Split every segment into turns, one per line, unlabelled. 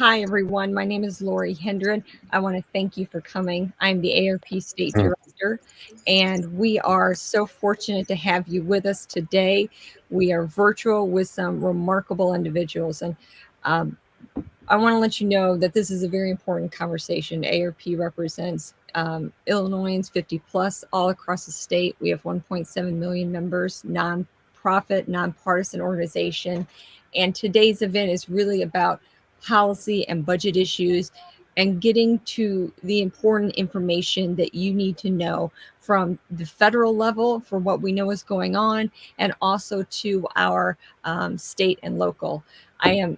Hi, everyone. My name is Lori Hendren. I want to thank you for coming. I'm the AARP State Director, and we are so fortunate to have you with us today. We are virtual with some remarkable individuals, and I want to let you know that this is a very important conversation. AARP represents Illinoisans 50 plus all across the state. We have 1.7 million members, nonprofit, nonpartisan organization. And today's event is really about policy and budget issues and getting to the important information that you need to know from the federal level for what we know is going on, and also to our state and local. I am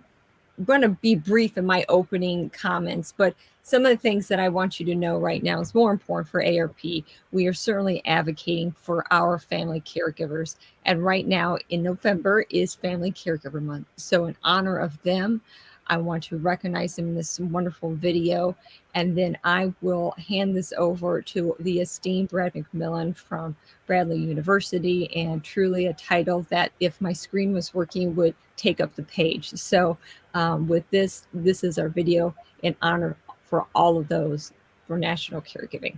going to be brief in my opening comments, but some of the things that I want you to know right now is more important for AARP. We are certainly advocating for our family caregivers. And right now in November is Family Caregiver Month. So in honor of them, I want to recognize them in this wonderful video. And then I will hand this over to the esteemed Brad McMillan from Bradley University, and truly a title that, if my screen was working, would take up the page. So with this is our video in honor for all of those for National Caregiving.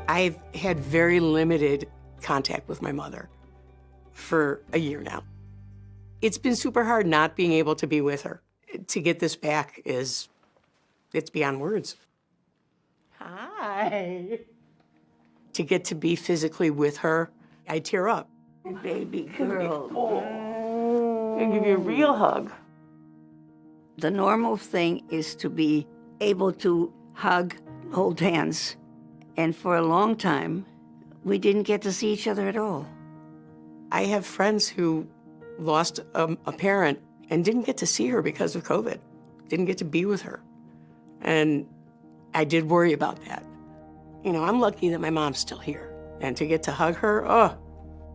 I've had very limited contact with my mother for a year now. It's been super hard not being able to be with her. To get this back it's beyond words. Hi. To get to be physically with her, I tear up.
Baby girl.
Oh. I give you a real hug.
The normal thing is to be able to hug, hold hands. And for a long time, we didn't get to see each other at all.
I have friends who lost a parent and didn't get to see her because of COVID, didn't get to be with her. And I did worry about that. You know, I'm lucky that my mom's still here. And to get to hug her, oh,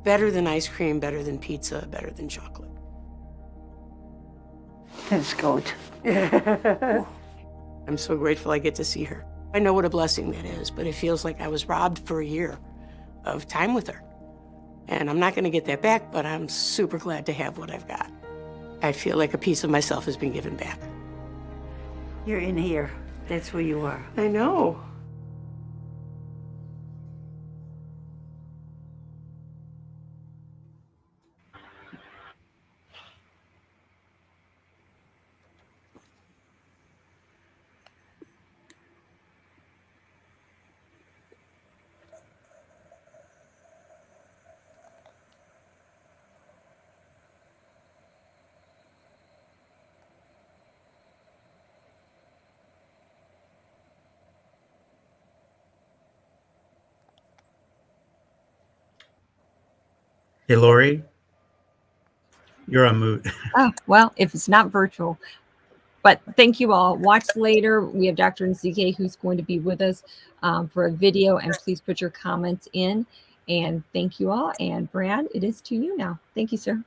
better than ice cream, better than pizza, better than chocolate.
That's good.
I'm so grateful I get to see her. I know what a blessing that is, but it feels like I was robbed for a year of time with her. And I'm not gonna get that back, but I'm super glad to have what I've got. I feel like a piece of myself has been given back.
You're in here. That's where you are.
I know.
Hey, Lori, you're on mute.
Oh, well, if it's not virtual. But thank you all. Watch later. We have Dr. Nzike who's going to be with us for a video, and please put your comments in. And thank you all. And Brad, it is to you now. Thank you, sir.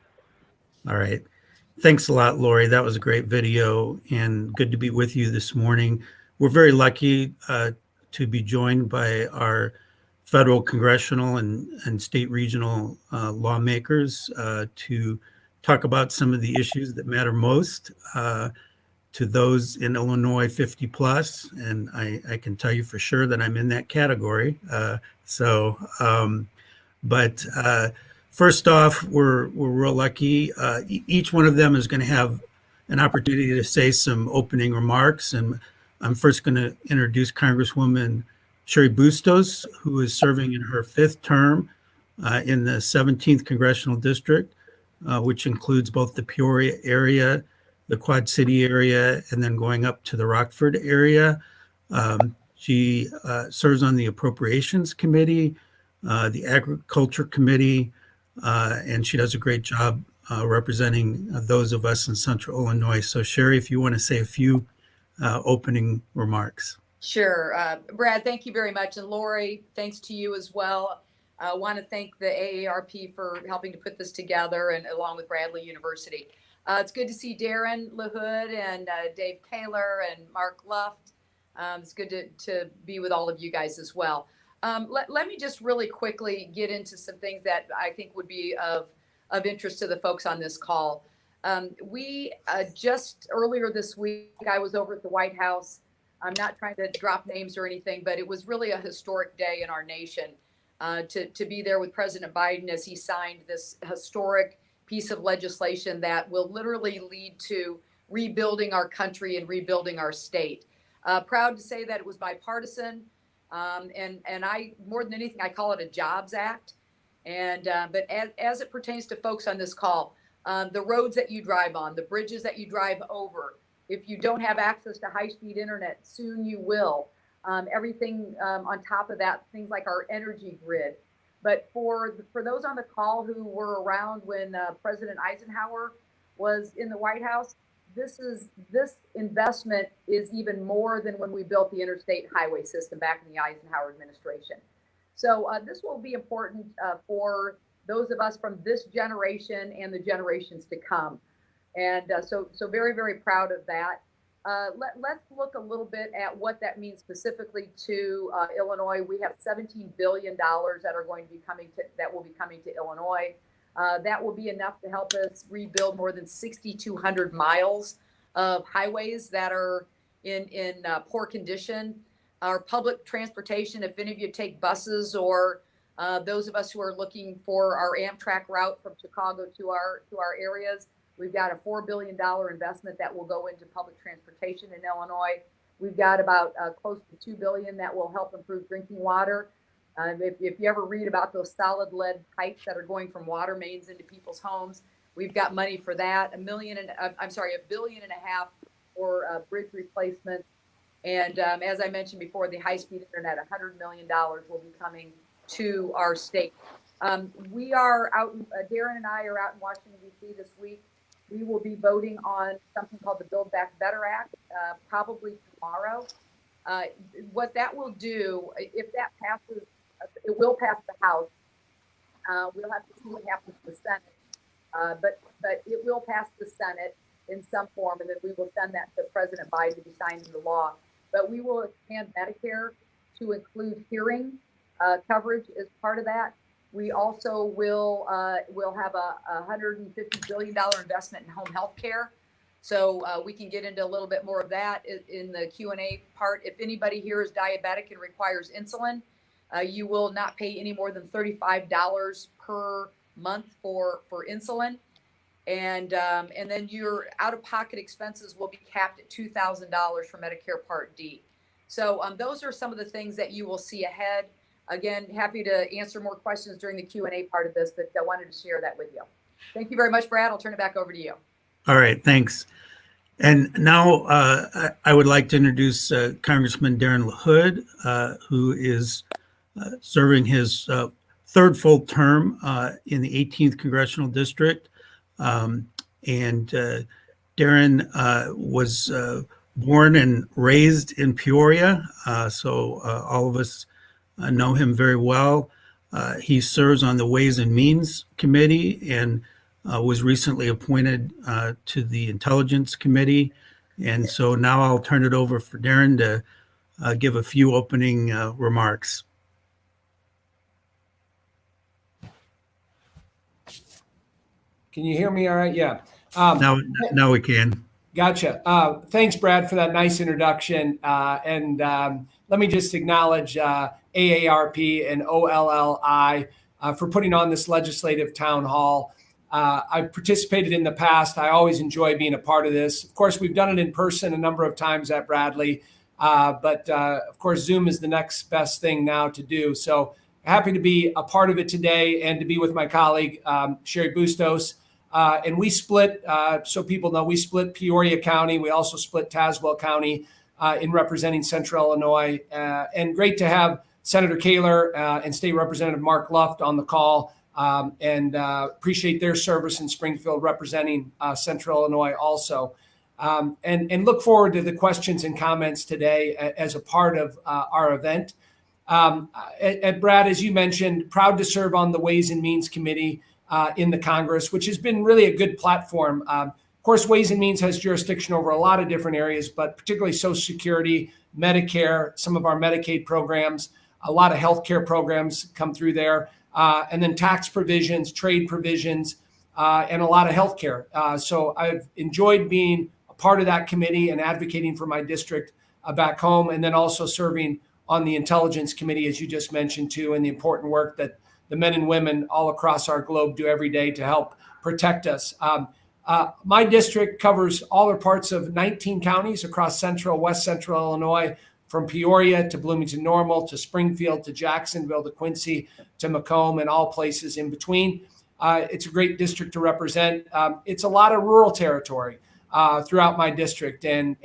All right. Thanks a lot, Lori. That was a great video and good to be with you this morning. We're very lucky to be joined by our federal, congressional, and state regional lawmakers to talk about some of the issues that matter most to those in Illinois 50 plus. And I can tell you for sure that I'm in that category. But first off, we're real lucky. Each one of them is going to have an opportunity to say some opening remarks. And I'm first going to introduce Congresswoman Cheri Bustos, who is serving in her 5th term in the 17th Congressional District, which includes both the Peoria area, the Quad City area, and then going up to the Rockford area. She serves on the Appropriations Committee, the Agriculture Committee, and she does a great job representing those of us in Central Illinois. So, Cheri, if you want to say a few opening remarks.
Sure. Brad, thank you very much. And Lori, thanks to you as well. I want to thank the AARP for helping to put this together, and along with Bradley University. It's good to see Darin, LaHood, and Dave Koehler and Mark Luft. It's good to be with all of you guys as well. Let me just really quickly get into some things that I think would be of interest to the folks on this call. We just earlier this week, I was over at the White House. I'm not trying to drop names or anything, but it was really a historic day in our nation to be there with President Biden as he signed this historic piece of legislation that will literally lead to rebuilding our country and rebuilding our state. Proud to say that it was bipartisan, and I, more than anything, I call it a Jobs Act. And but as it pertains to folks on this call, the roads that you drive on, the bridges that you drive over, if you don't have access to high-speed internet, soon you will. Everything on top of that, things like our energy grid. But for those on the call who were around when President Eisenhower was in the White House, this investment is even more than when we built the interstate highway system back in the Eisenhower administration. So this will be important for those of us from this generation and the generations to come. And so very, very proud of that. Let's look a little bit at what that means specifically to Illinois. We have $17 billion that are going to be that will be coming to Illinois. That will be enough to help us rebuild more than 6,200 miles of highways that are in poor condition. Our public transportation, if any of you take buses, or those of us who are looking for our Amtrak route from Chicago to our areas, we've got a $4 billion investment that will go into public transportation in Illinois. We've got about close to $2 billion that will help improve drinking water. If you ever read about those solid lead pipes that are going from water mains into people's homes, we've got money for that. $1.5 billion for bridge replacement. And as I mentioned before, the high-speed internet, $100 million will be coming to our state. We are out, Darin and I are out in Washington, D.C. this week. We will be voting on something called the Build Back Better Act, probably tomorrow. What that will do, if that passes, it will pass the House. We'll have to see what happens to the Senate. But it will pass the Senate in some form, and then we will send that to President Biden to be signed into law. But we will expand Medicare to include hearing coverage as part of that. We also will have a $150 billion investment in home health care. So we can get into a little bit more of that in the Q&A part. If anybody here is diabetic and requires insulin, you will not pay any more than $35 per month for insulin. And then your out-of-pocket expenses will be capped at $2,000 for Medicare Part D. So those are some of the things that you will see ahead. Again, happy to answer more questions during the Q&A part of this, but I wanted to share that with you. Thank you very much, Brad. I'll turn it back over to you.
All right, thanks. And now I would like to introduce Congressman Darin LaHood, who is serving his third full term in the 18th Congressional District. And Darin was born and raised in Peoria, so all of us know him very well. He serves on the Ways and Means Committee and was recently appointed to the Intelligence Committee. And so now I'll turn it over for Darin to give a few opening remarks.
Can you hear me all right? Yeah.
Now we can.
Gotcha. Thanks, Brad, for that nice introduction. And let me just acknowledge AARP and OLLI for putting on this legislative town hall. I've participated in the past. I always enjoy being a part of this. Of course, we've done it in person a number of times at Bradley, but of course, Zoom is the next best thing now to do. So happy to be a part of it today and to be with my colleague, Cheri Bustos. And we split, so people know, we split Peoria County. We also split Tazewell County in representing Central Illinois. And great to have Senator Koehler and State Representative Mark Luft on the call and appreciate their service in Springfield representing Central Illinois also. And look forward to the questions and comments today as a part of our event. At Brad, as you mentioned, proud to serve on the Ways and Means Committee in the Congress, which has been really a good platform. Of course, Ways and Means has jurisdiction over a lot of different areas, but particularly Social Security, Medicare, some of our Medicaid programs, a lot of healthcare programs come through there, and then tax provisions, trade provisions, and a lot of healthcare. So I've enjoyed being a part of that committee and advocating for my district back home, and then also serving on the Intelligence Committee, as you just mentioned, too, and the important work that the men and women all across our globe do every day to help protect us. My district covers all or parts of 19 counties across central, west central Illinois, from Peoria to Bloomington Normal to Springfield to Jacksonville to Quincy to Macomb and all places in between. It's a great district to represent. It's a lot of rural territory throughout my district. And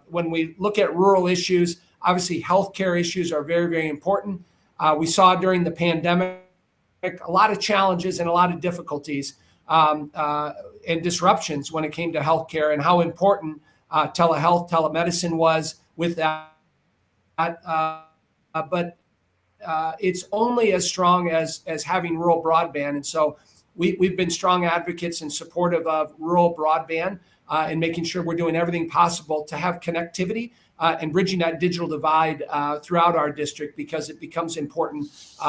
when we look at rural issues, obviously, healthcare issues are very, very important. We saw during the pandemic a lot of challenges and a lot of difficulties and disruptions when it came to healthcare, and how important telehealth, telemedicine was with that. But it's only as strong as having rural broadband. And so we've been strong advocates and supportive of rural broadband and making sure we're doing everything possible to have connectivity and bridging that digital divide throughout our district, because it becomes important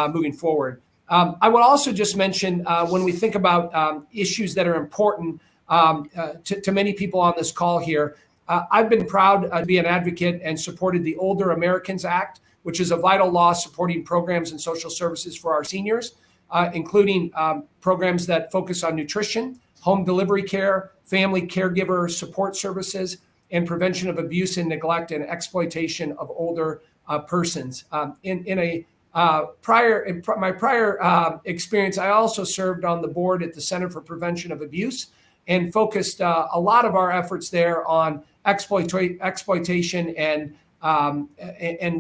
moving forward. I would also just mention when we think about issues that are important to many people on this call here, I've been proud to be an advocate and supported the Older Americans Act, which is a vital law supporting programs and social services for our seniors, including programs that focus on nutrition, home delivery care, family caregiver support services, and prevention of abuse and neglect and exploitation of older persons. In my prior experience, I also served on the board at the Center for Prevention of Abuse and focused a lot of our efforts there on exploitation and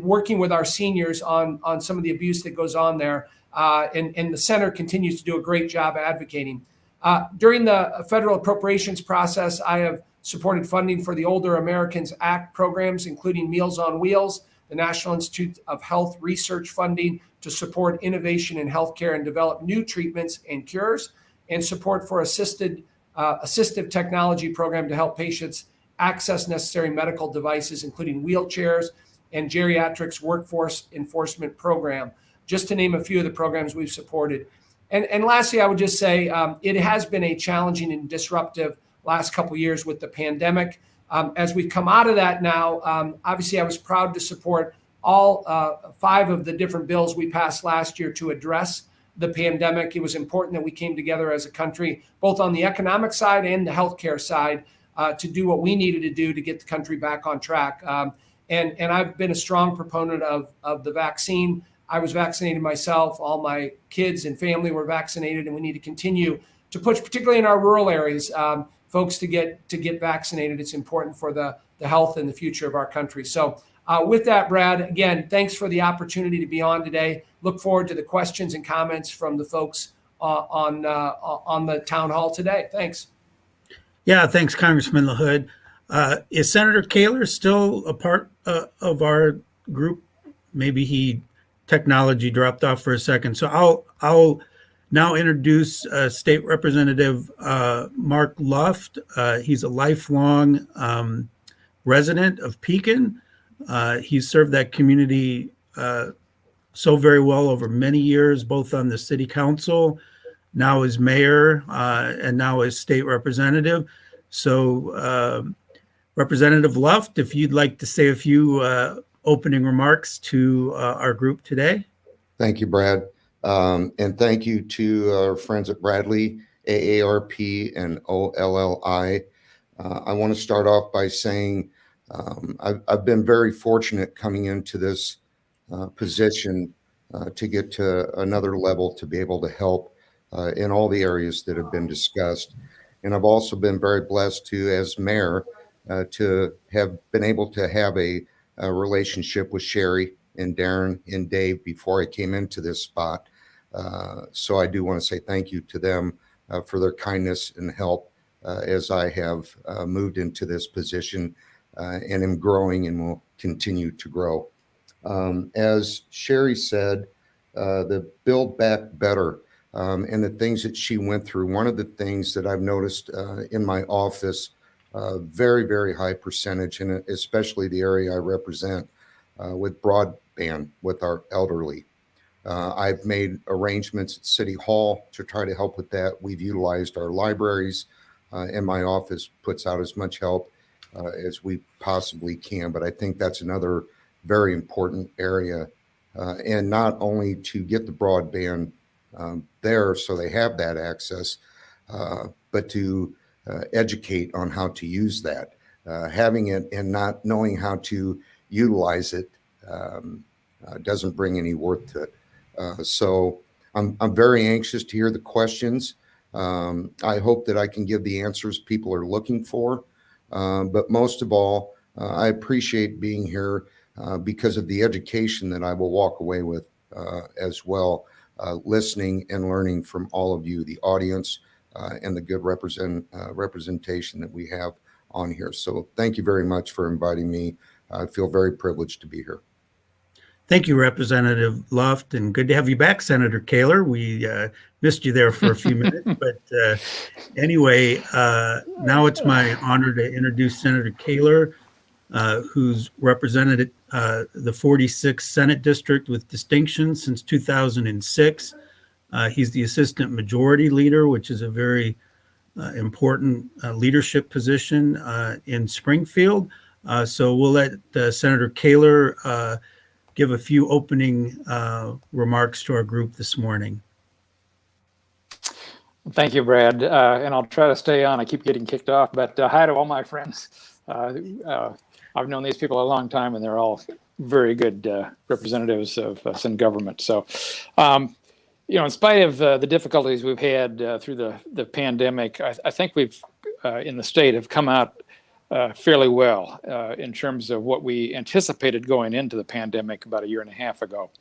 working with our seniors on some of the abuse that goes on there. And the center continues to do a great job advocating. During the federal appropriations process, I have supported funding for the Older Americans Act programs, including Meals on Wheels, the National Institute of Health research funding to support innovation in healthcare and develop new treatments and cures, and support for assistive technology program to help patients access necessary medical devices, including wheelchairs, and geriatrics workforce enforcement program, just to name a few of the programs we've supported. And lastly, I would just say it has been a challenging and disruptive last couple of years with the pandemic. As we come out of that now, obviously I was proud to support all 5 of the different bills we passed last year to address the pandemic. It was important that we came together as a country, both on the economic side and the healthcare side, to do what we needed to do to get the country back on track. And I've been a strong proponent of the vaccine. I was vaccinated myself. All my kids and family were vaccinated, and we need to continue to push, particularly in our rural areas, folks to get vaccinated. It's important for the health and the future of our country. So with that, Brad, again, thanks for the opportunity to be on today. Look forward to the questions and comments from the folks on the town hall today. Thanks.
Yeah, thanks, Congressman LaHood. Is Senator Koehler still a part of our group? Maybe technology dropped off for a second. So I'll now introduce State Representative Mark Luft. He's a lifelong resident of Pekin. He's served that community so very well over many years, both on the city council, now as mayor, and now as state representative. So Representative Luft, if you'd like to say a few opening remarks to our group today.
Thank you, Brad. And thank you to our friends at Bradley, AARP, and OLLI. I want to start off by saying I've been very fortunate coming into this position to get to another level to be able to help in all the areas that have been discussed. And I've also been very blessed to, as mayor, to have been able to have a relationship with Cheri and Darin and Dave before I came into this spot. So I do want to say thank you to them for their kindness and help as I have moved into this position and am growing and will continue to grow. As Cheri said, the Build Back Better and the things that she went through, one of the things that I've noticed in my office, very, very high percentage, and especially the area I represent with broadband with our elderly. I've made arrangements at City Hall to try to help with that. We've utilized our libraries, and my office puts out as much help as we possibly can. But I think that's another very important area. And not only to get the broadband there so they have that access, but to educate on how to use that. Having it and not knowing how to utilize it doesn't bring any worth to it. So I'm very anxious to hear the questions. I hope that I can give the answers people are looking for. But most of all, I appreciate being here because of the education that I will walk away with as well, listening and learning from all of you, the audience, and the good representation that we have on here. So thank you very much for inviting me. I feel very privileged to be here.
Thank you, Representative Luft, and good to have you back, Senator Koehler. We missed you there for a few minutes, but anyway, now it's my honor to introduce Senator Koehler, who's represented the 46th Senate District with distinction since 2006. He's the Assistant Majority Leader, which is a very important leadership position in Springfield. So we'll let Senator Koehler give a few opening remarks to our group this morning.
Thank you, Brad. And I'll try to stay on. I keep getting kicked off, but hi to all my friends. I've known these people a long time, and they're all very good representatives of us in government. So, you know, in spite of the difficulties we've had through the pandemic, I think we've, in the state, have come out fairly well in terms of what we anticipated going into the pandemic about a year and a half ago.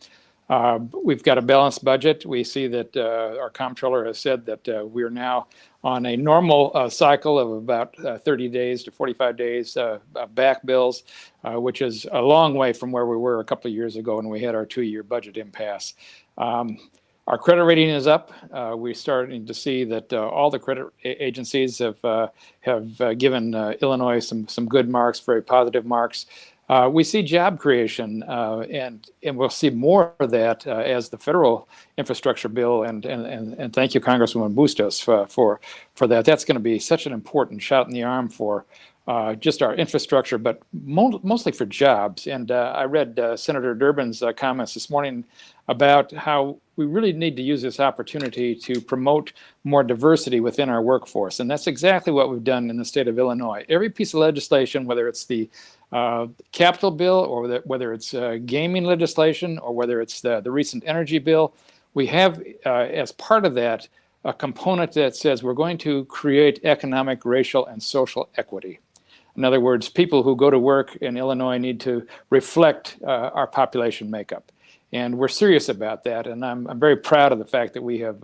We've got a balanced budget. We see that our comptroller has said that we are now on a normal cycle of about 30 days to 45 days back bills, which is a long way from where we were a couple of years ago when we had our 2-year budget impasse. Our credit rating is up. We're starting to see that all the credit agencies have given Illinois some good marks, very positive marks. We see job creation, and we'll see more of that as the federal infrastructure bill, and thank you, Congresswoman Bustos, for that. That's going to be such an important shot in the arm for just our infrastructure, but mostly for jobs. And I read Senator Durbin's comments this morning about how we really need to use this opportunity to promote more diversity within our workforce. And that's exactly what we've done in the state of Illinois. Every piece of legislation, whether it's the capital bill or whether it's gaming legislation or whether it's the recent energy bill, we have as part of that a component that says we're going to create economic, racial, and social equity. In other words, people who go to work in Illinois need to reflect our population makeup. And we're serious about that. And I'm very proud of the fact that we have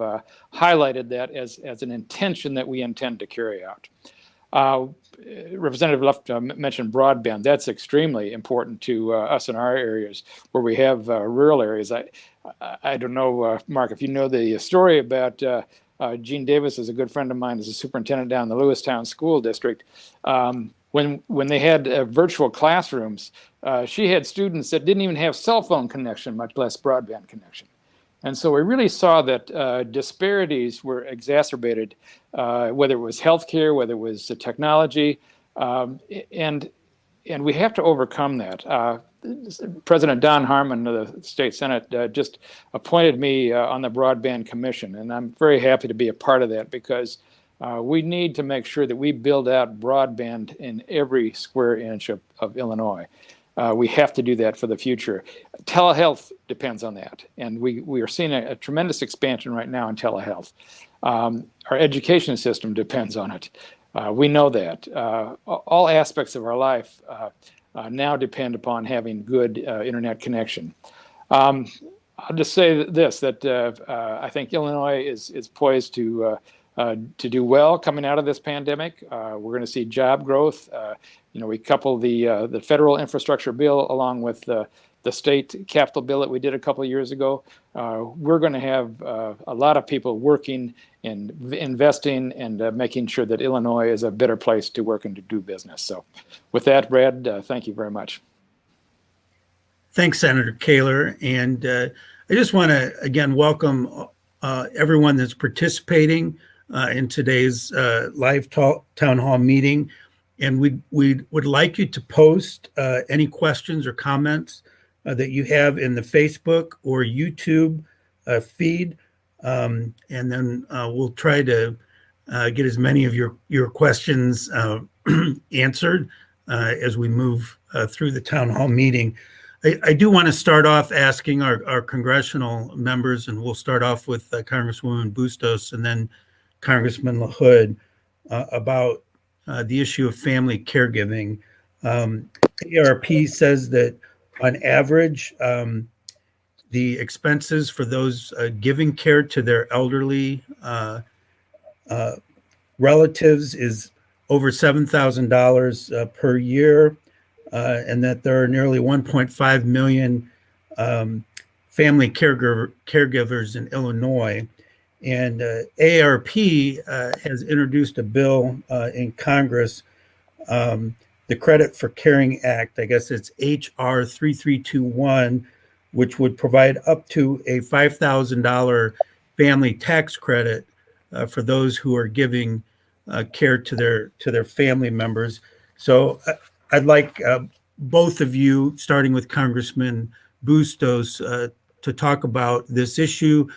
highlighted that as an intention that we intend to carry out. Representative Luft mentioned broadband. That's extremely important to us in our areas where we have rural areas. I don't know, Mark, if you know the story about Gene Davis is a good friend of mine as a superintendent down in the Lewistown School District. When they had virtual classrooms, she had students that didn't even have cell phone connection, much less broadband connection. And so we really saw that disparities were exacerbated, whether it was healthcare, whether it was technology, and we have to overcome that. President Don Harmon of the State Senate just appointed me on the Broadband Commission, and I'm very happy to be a part of that because we need to make sure that we build out broadband in every square inch of Illinois. We have to do that for the future. Telehealth depends on that, and we are seeing a tremendous expansion right now in telehealth. Our education system depends on it. We know that. All aspects of our life now depend upon having good internet connection. I'll just say this, that I think Illinois is poised to do well coming out of this pandemic. We're going to see job growth. We couple the federal infrastructure bill along with the state capital bill that we did a couple of years ago. We're going to have a lot of people working and investing and making sure that Illinois is a better place to work and to do business. So with that, Brad, thank you very much.
Thanks, Senator Koehler. And I just want to, again, welcome everyone that's participating in today's live town hall meeting. And we would like you to post any questions or comments that you have in the Facebook or YouTube feed. And then we'll try to get as many of your questions answered as we move through the town hall meeting. I do want to start off asking our congressional members, and we'll start off with Congresswoman Bustos and then Congressman LaHood about the issue of family caregiving. AARP says that on average, the expenses for those giving care to their elderly relatives is over $7,000 per year. And that there are nearly 1.5 million family caregivers in Illinois. And AARP has introduced a bill in Congress, the Credit for Caring Act. I guess it's HR 3321, which would provide up to a $5,000 family tax credit for those who are giving care to their family members. So I'd like both of you, starting with Congressman Bustos, to talk about this issue,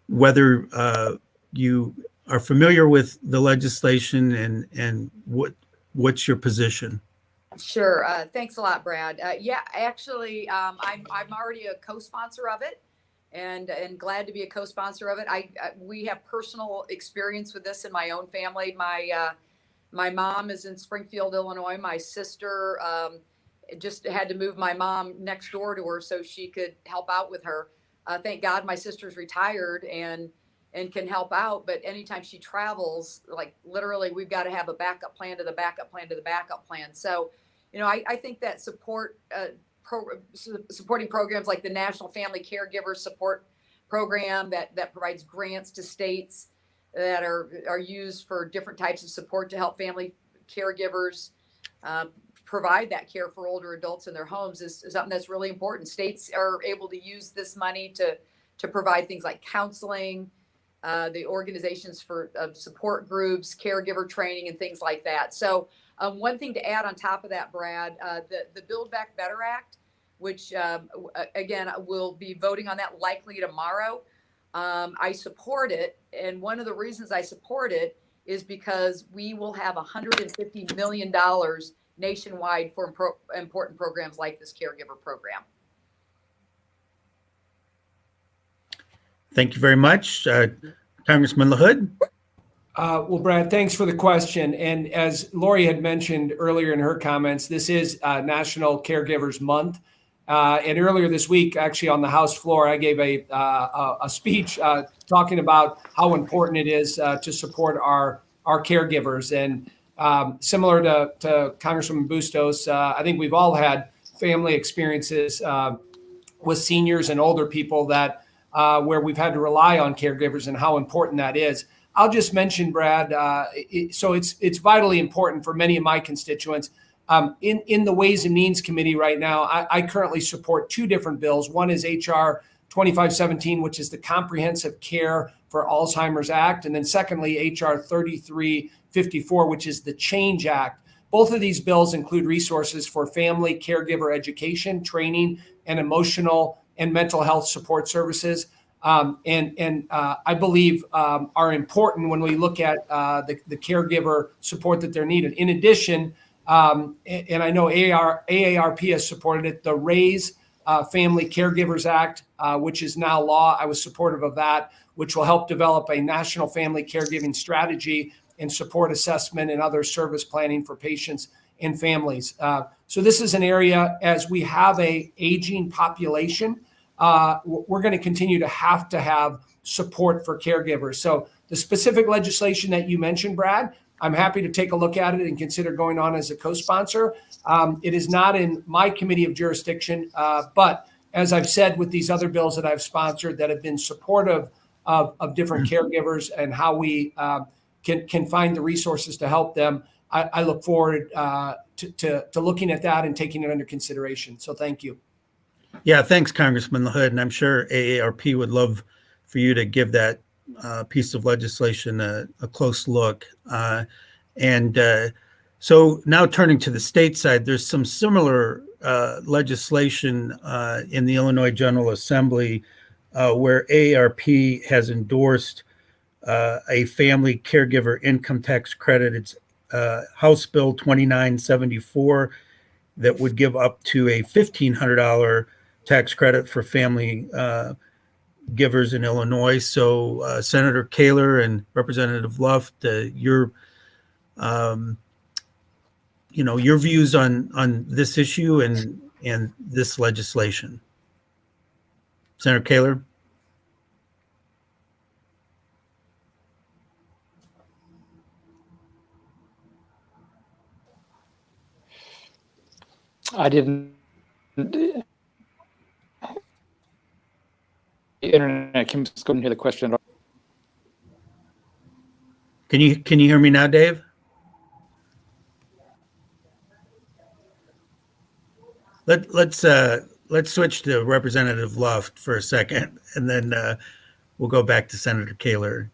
whether you are familiar with the legislation and what's your position.
Sure. Thanks a lot, Brad. Yeah, actually, I'm already a co-sponsor of it, and glad to be a co-sponsor of it. We have personal experience with this in my own family. My mom is in Springfield, Illinois. My sister just had to move my mom next door to her so she could help out with her. Thank God my sister's retired and can help out. But anytime she travels, like literally, we've got to have a backup plan to the backup plan to the backup plan. So, I think that supporting programs like the National Family Caregiver Support Program that provides grants to states that are used for different types of support to help family caregivers provide that care for older adults in their homes is something that's really important. States are able to use this money to provide things like counseling, the organizations for support groups, caregiver training, and things like that. So one thing to add on top of that, Brad, the Build Back Better Act, which again, we'll be voting on that likely tomorrow. I support it. And one of the reasons I support it is because we will have $150 million nationwide for important programs like this caregiver program.
Thank you very much. Congressman LaHood.
Well, Brad, thanks for the question. And as Lori had mentioned earlier in her comments, this is National Caregivers Month. And earlier this week, actually on the House floor, I gave a speech talking about how important it is to support our caregivers. And similar to Congresswoman Bustos, I think we've all had family experiences with seniors and older people that where we've had to rely on caregivers and how important that is. I'll just mention, Brad, so it's vitally important for many of my constituents. In the Ways and Means Committee right now, I currently support two different bills. One is HR 2517, which is the Comprehensive Care for Alzheimer's Act. And then secondly, HR 3354, which is the Change Act. Both of these bills include resources for family caregiver education, training, and emotional and mental health support services. And I believe are important when we look at the caregiver support that they're needed. In addition, and I know AARP has supported it, the RAISE Family Caregivers Act, which is now law. I was supportive of that, which will help develop a national family caregiving strategy and support assessment and other service planning for patients and families. So this is an area, as we have a aging population, we're going to continue to have support for caregivers. So the specific legislation that you mentioned, Brad, I'm happy to take a look at it and consider going on as a co-sponsor. It is not in my committee of jurisdiction, but as I've said with these other bills that I've sponsored that have been supportive of different caregivers and how we can find the resources to help them, I look forward to looking at that and taking it under consideration. So thank you.
Yeah, thanks, Congressman LaHood. And I'm sure AARP would love for you to give that piece of legislation a close look. So now turning to the state side, there's some similar legislation in the Illinois General Assembly where AARP has endorsed a family caregiver income tax credit. It's House Bill 2974 that would give up to a $1,500 tax credit for family givers in Illinois. So Senator Koehler and Representative Luft, your views on this issue and this legislation. Senator Koehler.
I didn't. The internet couldn't hear the question.
Can you hear me now, Dave? Let's switch to Representative Luft for a second, and then we'll go back to Senator Koehler.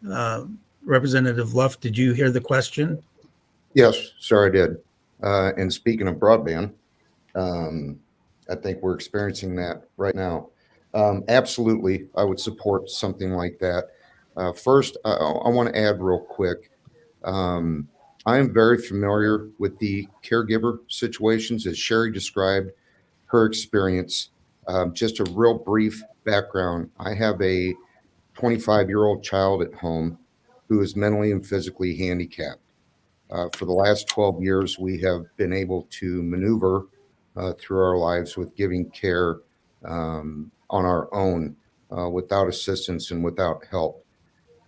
Representative Luft, did you hear the question?
Yes, sir, I did. And speaking of broadband, I think we're experiencing that right now. Absolutely, I would support something like that. First, I want to add real quick. I am very familiar with the caregiver situations, as Cheri described her experience. Just a real brief background. I have a 25-year-old child at home who is mentally and physically handicapped. For the last 12 years, we have been able to maneuver through our lives with giving care on our own without assistance and without help.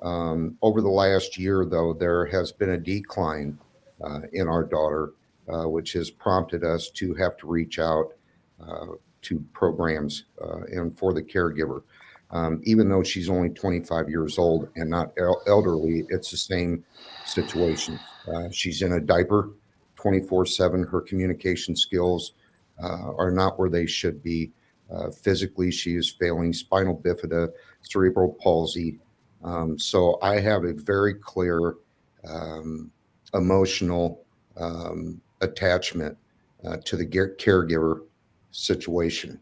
Over the last year, though, there has been a decline in our daughter, which has prompted us to have to reach out to programs and for the caregiver. Even though she's only 25 years old and not elderly, it's the same situation. She's in a diaper 24/7. Her communication skills are not where they should be. Physically, she is failing, spinal bifida, cerebral palsy. So I have a very clear emotional attachment to the caregiver situation.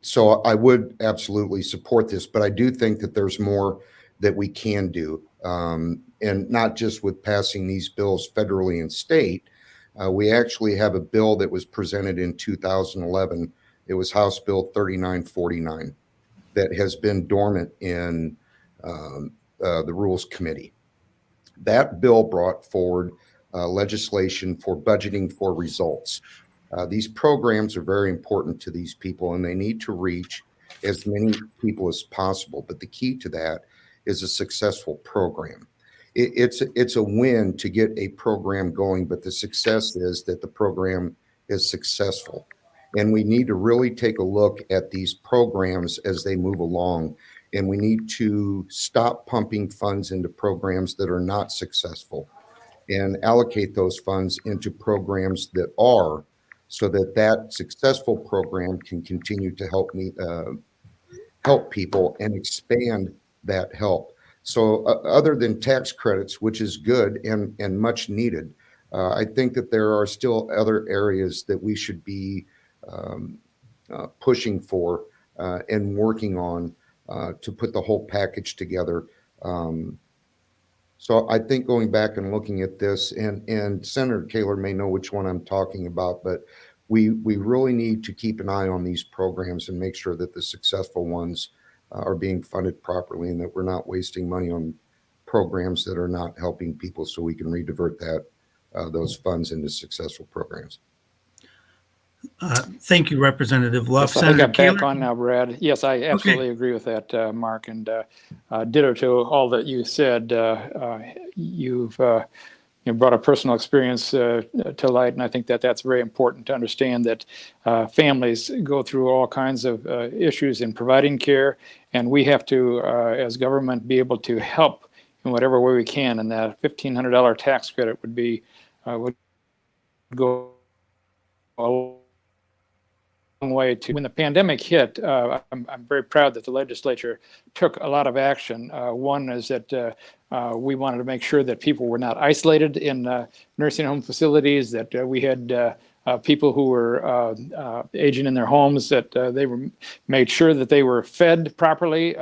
So I would absolutely support this, but I do think that there's more that we can do. And not just with passing these bills federally and state. We actually have a bill that was presented in 2011. It was House Bill 3949 that has been dormant in the Rules Committee. That bill brought forward legislation for budgeting for results. These programs are very important to these people, and they need to reach as many people as possible. But the key to that is a successful program. It's a win to get a program going, but the success is that the program is successful. And we need to really take a look at these programs as they move along. And we need to stop pumping funds into programs that are not successful and allocate those funds into programs that are, so that that successful program can continue to help people and expand that help. So other than tax credits, which is good and much needed, I think that there are still other areas that we should be pushing for and working on to put the whole package together. So I think going back and looking at this, and Senator Koehler may know which one I'm talking about, but we really need to keep an eye on these programs and make sure that the successful ones are being funded properly and that we're not wasting money on programs that are not helping people, so we can redivert those funds into successful programs.
Thank you, Representative Luft.
Yes, I think
Senator
I'm back
Koehler?
on now, Brad. Yes, I absolutely agree with that, Mark, and ditto to all that you said. You've brought a personal experience to light, and I think that that's very important to understand that families go through all kinds of issues in providing care, and we have to, as government, be able to help in whatever way we can. And that $1,500 tax credit would go a long way to. When the pandemic hit, I'm very proud that the legislature took a lot of action. One is that we wanted to make sure that people were not isolated in nursing home facilities, that we had people who were aging in their homes, that they were made sure that they were fed properly.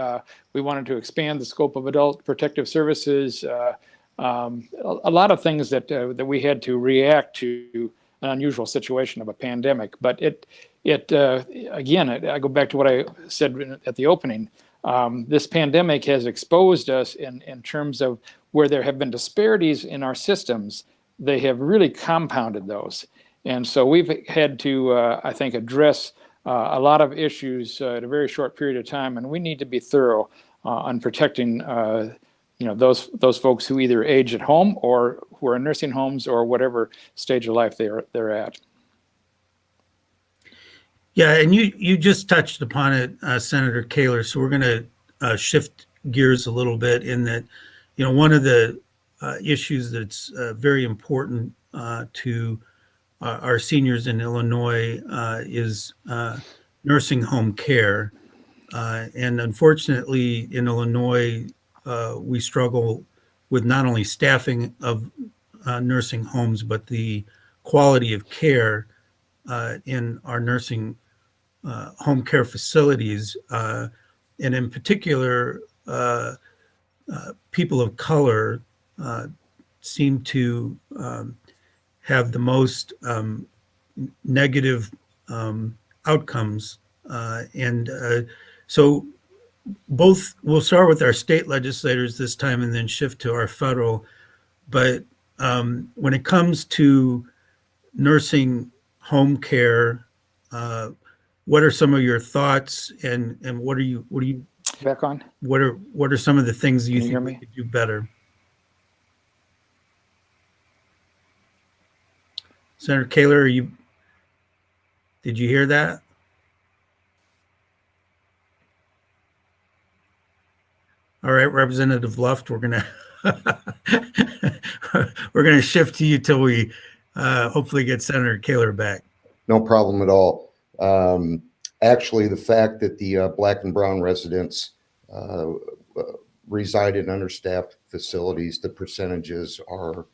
We wanted to expand the scope of adult protective services. A lot of things that we had to react to an unusual situation of a pandemic. But again, I go back to what I said at the opening. This pandemic has exposed us in terms of where there have been disparities in our systems. They have really compounded those. And so we've had to, I think, address a lot of issues at a very short period of time. And we need to be thorough on protecting those folks who either age at home or who are in nursing homes or whatever stage of life they're at.
Yeah, and you just touched upon it, Senator Koehler. So we're going to shift gears a little bit in that, one of the issues that's very important to our seniors in Illinois is nursing home care. And unfortunately, in Illinois, we struggle with not only staffing of nursing homes, but the quality of care in our nursing home care facilities. And in particular, people of color seem to have the most negative outcomes. So we'll start with our state legislators this time and then shift to our federal. But when it comes to nursing home care, what are some of your thoughts, and what are you
back on?
What are some of the things you think we could do better? Senator Koehler, did you hear that? All right, Representative Luft, we're gonna shift to you till we hopefully get Senator Koehler back.
No problem at all. Actually, the fact that the Black and brown residents reside in understaffed facilities, the percentages are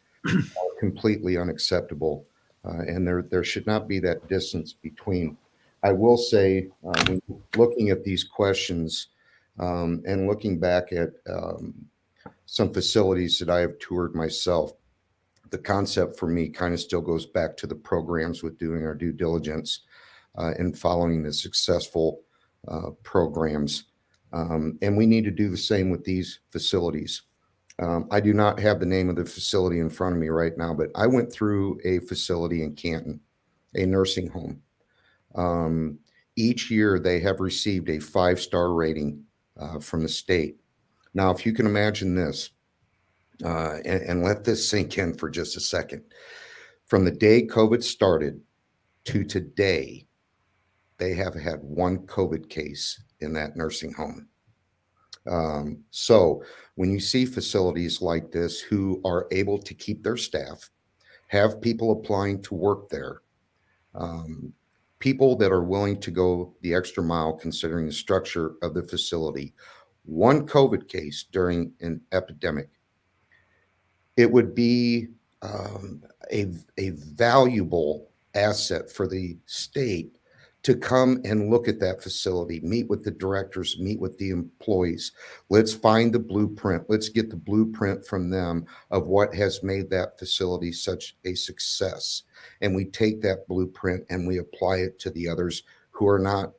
completely unacceptable, and there should not be that distance between. I will say, when looking at these questions and looking back at some facilities that I have toured myself, the concept for me kind of still goes back to the programs with doing our due diligence and following the successful programs. And we need to do the same with these facilities. I do not have the name of the facility in front of me right now, but I went through a facility in Canton, a nursing home. Each year they have received a 5-star rating from the state. Now, if you can imagine this, and let this sink in for just a second. From the day COVID started to today, they have had one COVID case in that nursing home. So when you see facilities like this who are able to keep their staff, have people applying to work there, people that are willing to go the extra mile considering the structure of the facility, one COVID case during an epidemic, it would be a valuable asset for the state to come and look at that facility, meet with the directors, meet with the employees. Let's find the blueprint. Let's get the blueprint from them of what has made that facility such a success. And we take that blueprint and we apply it to the others who are not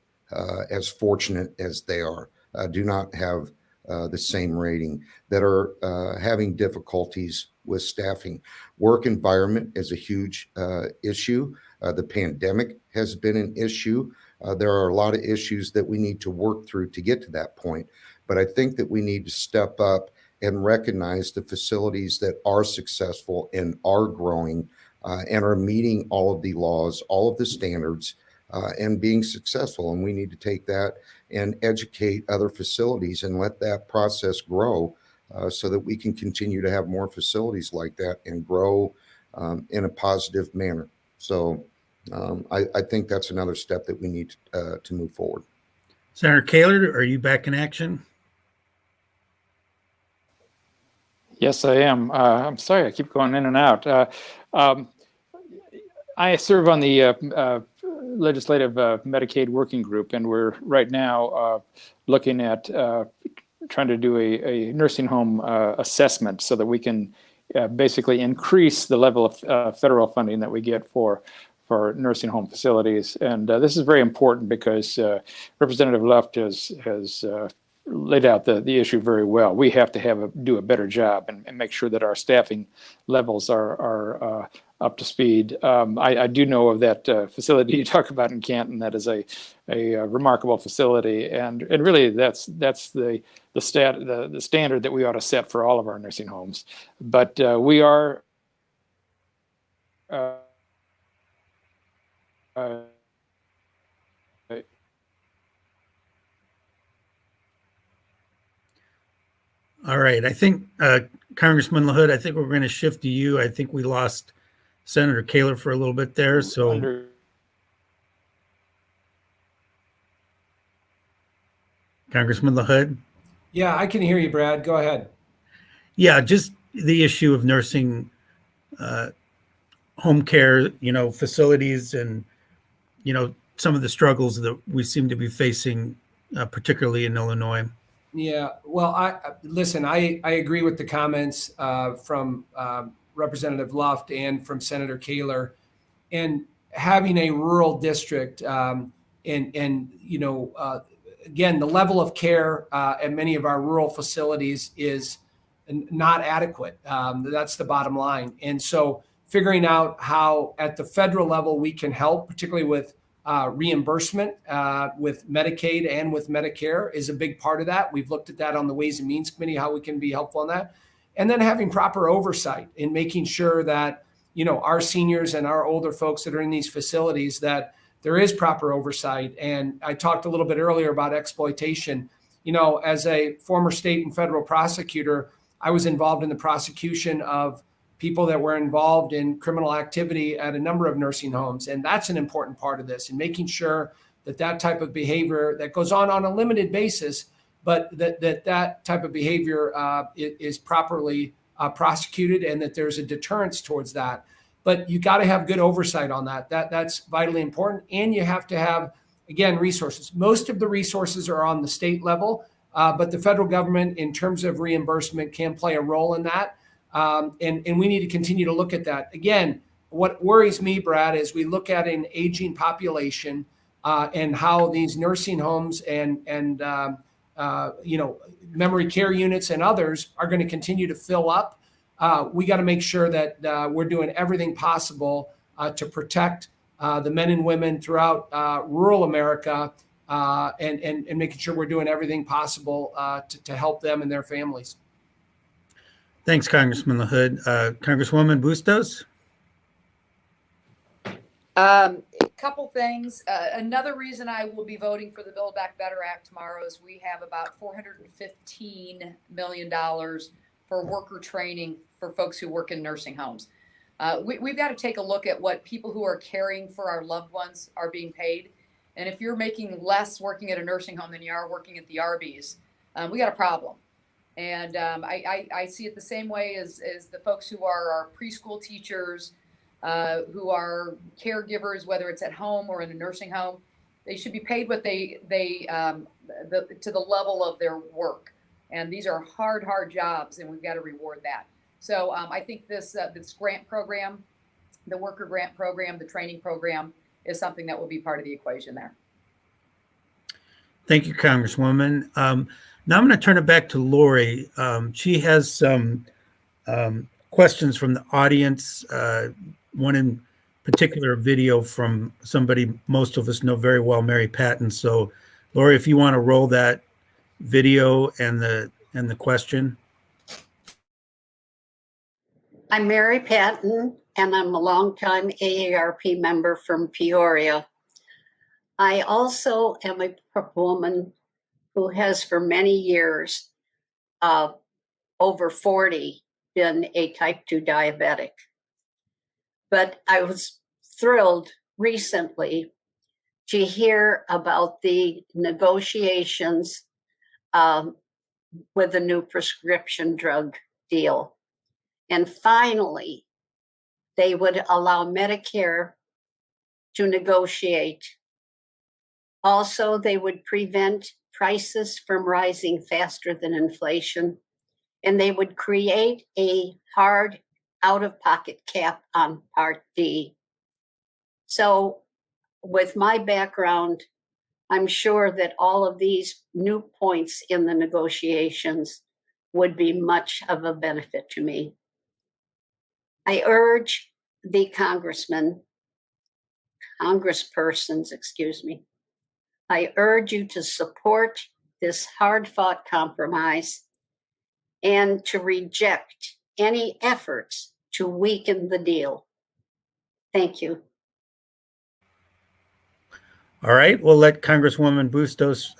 as fortunate as they are, do not have the same rating, that are having difficulties with staffing. Work environment is a huge issue. The pandemic has been an issue. There are a lot of issues that we need to work through to get to that point. But I think that we need to step up and recognize the facilities that are successful and are growing and are meeting all of the laws, all of the standards, and being successful. And we need to take that and educate other facilities and let that process grow so that we can continue to have more facilities like that and grow in a positive manner. So I think that's another step that we need to move forward.
Senator Koehler, are you back in action?
Yes, I am. I'm sorry, I keep going in and out. I serve on the Legislative Medicaid Working Group, and we're right now looking at trying to do a nursing home assessment so that we can basically increase the level of federal funding that we get for nursing home facilities. And this is very important because Representative Luft has laid out the issue very well. We have to do a better job and make sure that our staffing levels are up to speed. I do know of that facility you talk about in Canton. That is a remarkable facility, and really that's the standard that we ought to set for all of our nursing homes. But we are.
All right. I think, Congressman LaHood, I think we're going to shift to you. I think we lost Senator Koehler for a little bit there. So, Congressman LaHood?
Yeah, I can hear you, Brad. Go ahead.
Yeah, just the issue of nursing home care, facilities and, some of the struggles that we seem to be facing, particularly in Illinois.
Yeah, well, I agree with the comments from Representative Luft and from Senator Koehler, and having a rural district and again, the level of care at many of our rural facilities is not adequate. That's the bottom line. And so figuring out how at the federal level we can help, particularly with reimbursement with Medicaid and with Medicare is a big part of that. We've looked at that on the Ways and Means Committee, how we can be helpful in that. And then having proper oversight in making sure that, our seniors and our older folks that are in these facilities, that there is proper oversight. And I talked a little bit earlier about exploitation. As a former state and federal prosecutor, I was involved in the prosecution of people that were involved in criminal activity at a number of nursing homes. And that's an important part of this, and making sure that type of behavior that goes on a limited basis, but that type of behavior is properly prosecuted and that there's a deterrence towards that. But you got to have good oversight on that. That's vitally important. And you have to have, again, resources. Most of the resources are on the state level, but the federal government, in terms of reimbursement, can play a role in that. And we need to continue to look at that. Again, what worries me, Brad, is we look at an aging population and how these nursing homes and memory care units and others are going to continue to fill up. We got to make sure that we're doing everything possible to protect the men and women throughout rural America and making sure we're doing everything possible to help them and their families.
Thanks, Congressman LaHood. Congresswoman Bustos?
A couple things. Another reason I will be voting for the Build Back Better Act tomorrow is we have about $415 million for worker training for folks who work in nursing homes. We've got to take a look at what people who are caring for our loved ones are being paid. And if you're making less working at a nursing home than you are working at the Arby's, we got a problem. And I see it the same way as the folks who are our preschool teachers, who are caregivers, whether it's at home or in a nursing home. They should be paid what they to the level of their work. And these are hard jobs, and we've got to reward that. So I think this grant program, the worker grant program, the training program is something that will be part of the equation there.
Thank you, Congresswoman. Now I'm going to turn it back to Lori. She has some questions from the audience, one in particular video from somebody most of us know very well, Mary Patton. So, Lori, if you want to roll that video and the question.
I'm Mary Patton, and I'm a longtime AARP member from Peoria. I also am a woman who has for many years, over 40, been a type 2 diabetic. But I was thrilled recently to hear about the negotiations with the new prescription drug deal. And finally, they would allow Medicare to negotiate. Also, they would prevent prices from rising faster than inflation, and they would create a hard out-of-pocket cap on Part D. So with my background, I'm sure that all of these new points in the negotiations would be much of a benefit to me. I urge the congresspersons, I urge you to support this hard-fought compromise and to reject any efforts to weaken the deal. Thank you.
All right, we'll let Congresswoman Bustos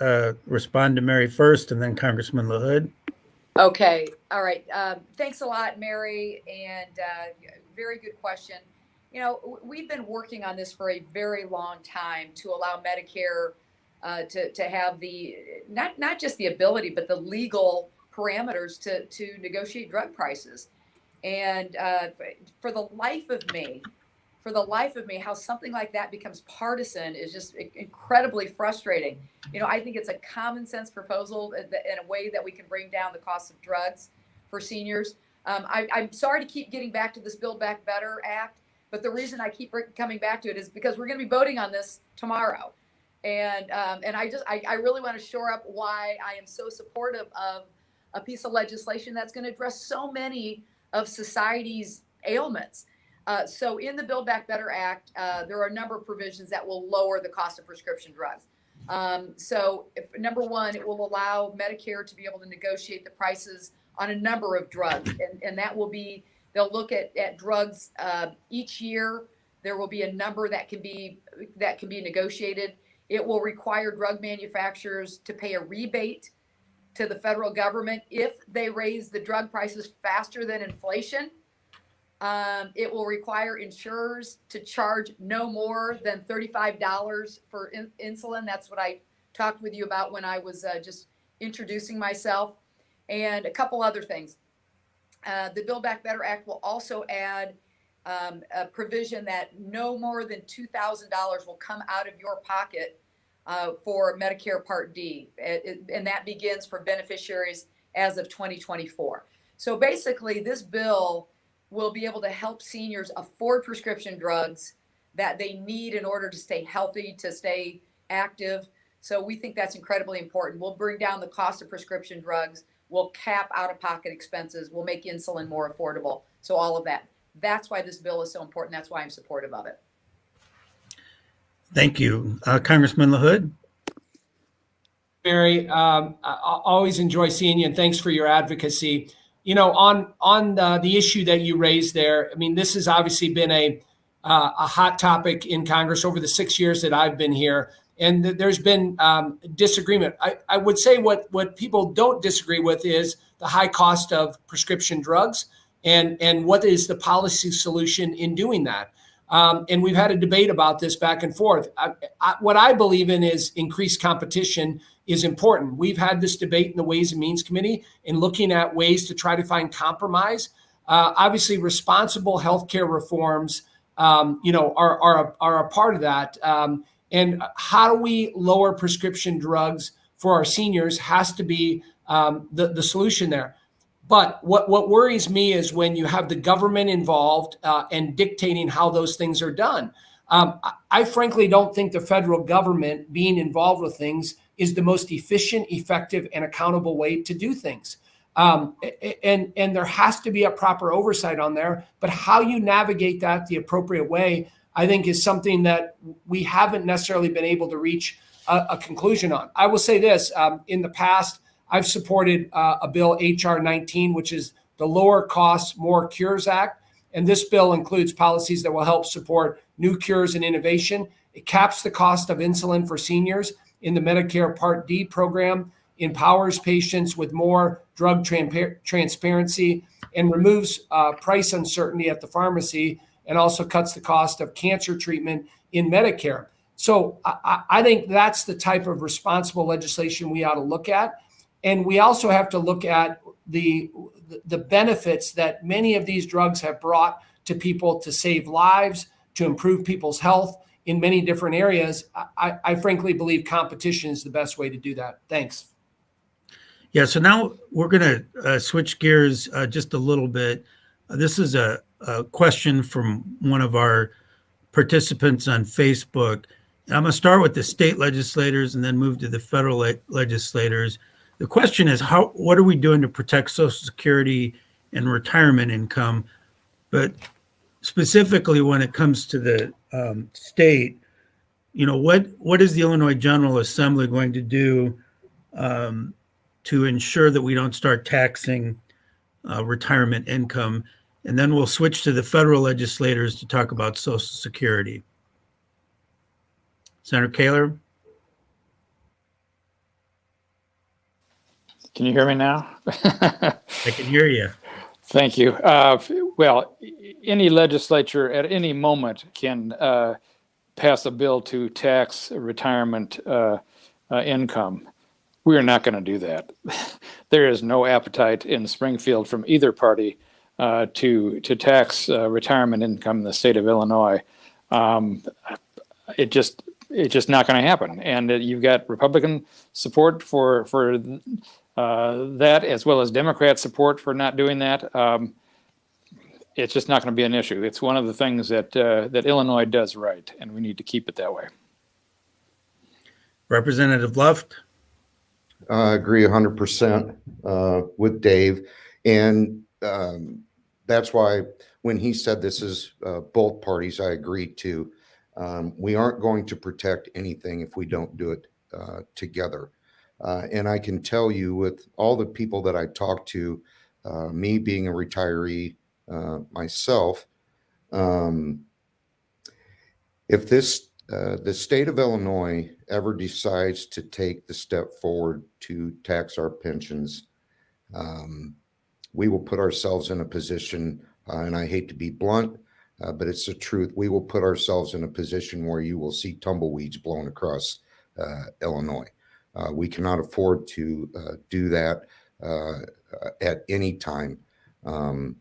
respond to Mary first, and then Congressman LaHood.
Okay. All right. Thanks a lot, Mary. And very good question. You know, we've been working on this for a very long time to allow Medicare to have the not just the ability, but the legal parameters to negotiate drug prices. And for the life of me, how something like that becomes partisan is just incredibly frustrating. You know, I think it's a common sense proposal in a way that we can bring down the cost of drugs for seniors. I'm sorry to keep getting back to this Build Back Better Act, but the reason I keep coming back to it is because we're going to be voting on this tomorrow. And I really want to shore up why I am so supportive of a piece of legislation that's going to address so many of society's ailments. So in the Build Back Better Act, there are a number of provisions that will lower the cost of prescription drugs. So number one, it will allow Medicare to be able to negotiate the prices on a number of drugs. And that will be, they'll look at drugs each year. There will be a number that can be negotiated. It will require drug manufacturers to pay a rebate to the federal government if they raise the drug prices faster than inflation. It will require insurers to charge no more than $35 for insulin. That's what I talked with you about when I was just introducing myself. And a couple other things. The Build Back Better Act will also add a provision that no more than $2,000 will come out of your pocket for Medicare Part D. And that begins for beneficiaries as of 2024. So basically, this bill will be able to help seniors afford prescription drugs that they need in order to stay healthy, to stay active. So we think that's incredibly important. We'll bring down the cost of prescription drugs. We'll cap out-of-pocket expenses. We'll make insulin more affordable. So all of that. That's why this bill is so important. That's why I'm supportive of it.
Thank you. Congressman LaHood?
Mary, I always enjoy seeing you, and thanks for your advocacy. You know, on the issue that you raised there, I mean, this has obviously been a hot topic in Congress over the 6 years that I've been here, and there's been disagreement. I would say what people don't disagree with is the high cost of prescription drugs and what is the policy solution in doing that. And we've had a debate about this back and forth. What I believe in is increased competition is important. We've had this debate in the Ways and Means Committee in looking at ways to try to find compromise. Obviously, responsible healthcare reforms, are a part of that. And how do we lower prescription drugs for our seniors has to be the solution there. But what worries me is when you have the government involved and dictating how those things are done. I frankly don't think the federal government being involved with things is the most efficient, effective, and accountable way to do things. And there has to be a proper oversight on there, but how you navigate that the appropriate way, I think is something that we haven't necessarily been able to reach a conclusion on. I will say this, in the past, I've supported a bill, HR 19, which is the Lower Costs, More Cures Act. And this bill includes policies that will help support new cures and innovation. It caps the cost of insulin for seniors in the Medicare Part D program, empowers patients with more drug transparency, and removes price uncertainty at the pharmacy, and also cuts the cost of cancer treatment in Medicare. So I think that's the type of responsible legislation we ought to look at. And we also have to look at the benefits that many of these drugs have brought to people to save lives, to improve people's health in many different areas. I frankly believe competition is the best way to do that. Thanks.
Yeah, so now we're going to switch gears just a little bit. This is a question from one of our participants on Facebook. And I'm going to start with the state legislators and then move to the federal legislators. The question is, what are we doing to protect Social Security and retirement income? But specifically when it comes to the state, what is the Illinois General Assembly going to do to ensure that we don't start taxing retirement income? And then we'll switch to the federal legislators to talk about Social Security. Senator Koehler?
Can you hear me now?
I can hear you.
Thank you. Well, any legislature at any moment can pass a bill to tax retirement income. We are not going to do that. There is no appetite in Springfield from either party to tax retirement income in the state of Illinois. It's just not going to happen. And you've got Republican support for that, as well as Democrat support for not doing that. It's just not going to be an issue. It's one of the things that Illinois does right, and we need to keep it that way.
Representative Luft?
I agree 100% with Dave. And that's why when he said this is both parties, I agreed to. We aren't going to protect anything if we don't do it together. And I can tell you, with all the people that I talk to, me being a retiree myself, if the state of Illinois ever decides to take the step forward to tax our pensions, we will put ourselves in a position, and I hate to be blunt, but it's the truth. We will put ourselves in a position where you will see tumbleweeds blown across Illinois. We cannot afford to do that at any time.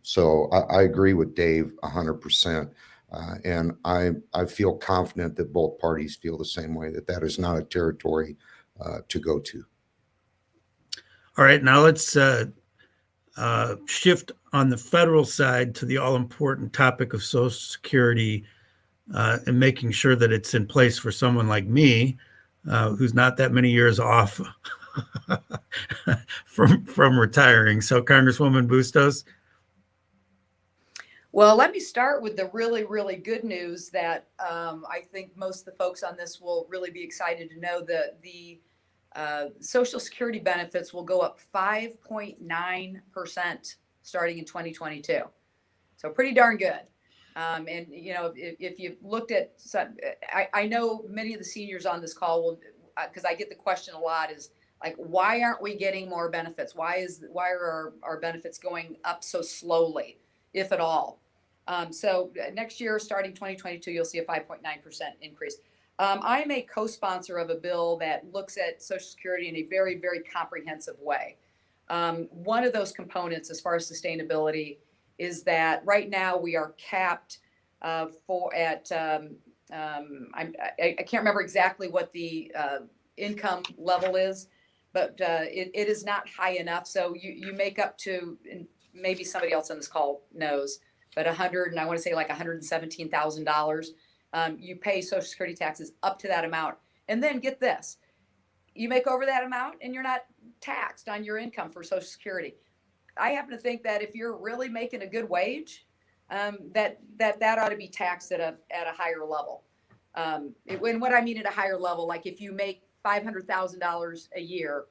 So I agree with Dave 100%. And I feel confident that both parties feel the same way, that is not a territory to go to.
All right, now let's shift on the federal side to the all-important topic of Social Security and making sure that it's in place for someone like me, who's not that many years off from retiring. So, Congresswoman Bustos.
Well, let me start with the really, really good news that I think most of the folks on this will really be excited to know that the Social Security benefits will go up 5.9% starting in 2022. So pretty darn good. And, if you looked at some, I know many of the seniors on this call will, because I get the question a lot, is like, why aren't we getting more benefits? Why are our benefits going up so slowly, if at all? So next year, starting 2022, you'll see a 5.9% increase. I'm a co-sponsor of a bill that looks at Social Security in a very, very comprehensive way. One of those components, as far as sustainability, is that right now we are capped I can't remember exactly what the income level is, but it is not high enough. So you make up to, and maybe somebody else on this call knows, but $117,000. You pay Social Security taxes up to that amount. And then get this, you make over that amount and you're not taxed on your income for Social Security. I happen to think that if you're really making a good wage, that ought to be taxed at a higher level. And what I mean at a higher level, like if you make $500,000 a year,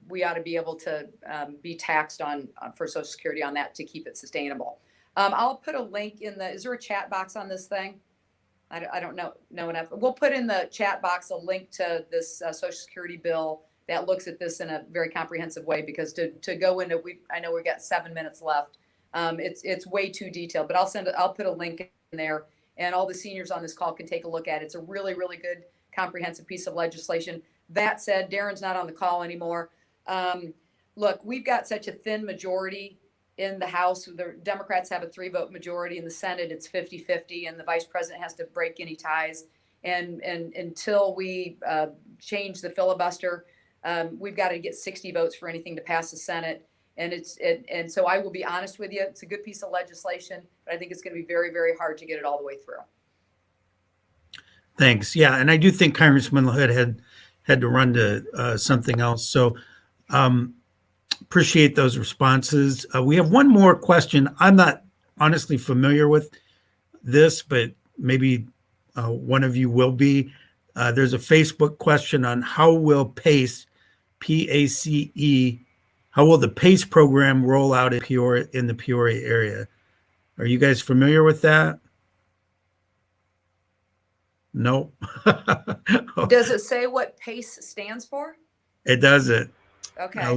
we ought to be able to be taxed for Social Security on that to keep it sustainable. I'll put a link in is there a chat box on this thing? I don't know enough. We'll put in the chat box a link to this Social Security bill that looks at this in a very comprehensive way, because to go into, I know we've got 7 minutes left. It's way too detailed, but I'll put a link in there, and all the seniors on this call can take a look at it. It's a really, really good comprehensive piece of legislation. That said, Darin's not on the call anymore. Look, we've got such a thin majority in the House. The Democrats have a 3-vote majority. In the Senate, it's 50-50, and the vice president has to break any ties. And until we change the filibuster, we've got to get 60 votes for anything to pass the Senate. And so I will be honest with you, it's a good piece of legislation, but I think it's going to be very, very hard to get it all the way through.
Thanks. Yeah, and I do think Congressman LaHood had to run to something else. So appreciate those responses. We have one more question. I'm not honestly familiar with this, but maybe one of you will be. There's a Facebook question on how will PACE, P-A-C-E, how will the PACE program roll out in the Peoria area? Are you guys familiar with that? No.
Does it say what PACE stands for?
It doesn't.
Okay.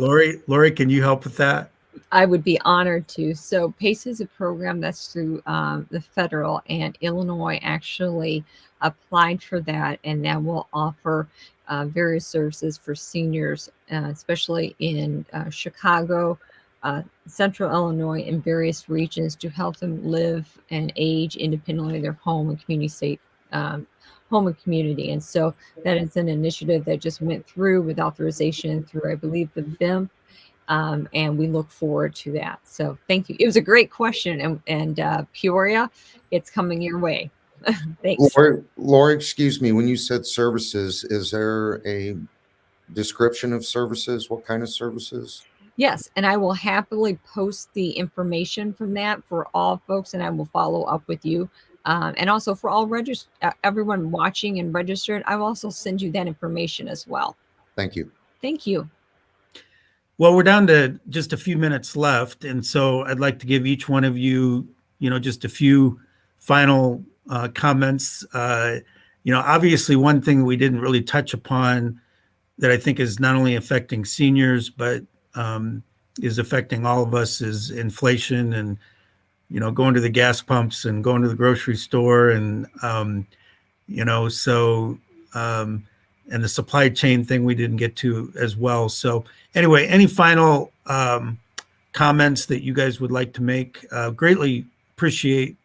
Lori, can you help with that?
I would be honored to. So PACE is a program that's through the federal, and Illinois actually applied for that, and that will offer various services for seniors, especially in Chicago, Central Illinois, and various regions, to help them live and age independently of their home and community home and community. And so that is an initiative that just went through with authorization through, I believe, the BIM. And we look forward to that. So thank you. It was a great question. And Peoria, it's coming your way. Thanks.
Lori, excuse me, when you said services, is there a description of services? What kind of services?
Yes, and I will happily post the information from that for all folks, and I will follow up with you. And also for all everyone watching and registered, I will also send you that information as well.
Thank you.
Thank you.
Well, we're down to just a few minutes left, and so I'd like to give each one of you, just a few final comments. Obviously, one thing we didn't really touch upon that I think is not only affecting seniors, but is affecting all of us is inflation, and going to the gas pumps and going to the grocery store, and and the supply chain thing we didn't get to as well. So anyway, any final comments that you guys would like to make? Greatly appreciate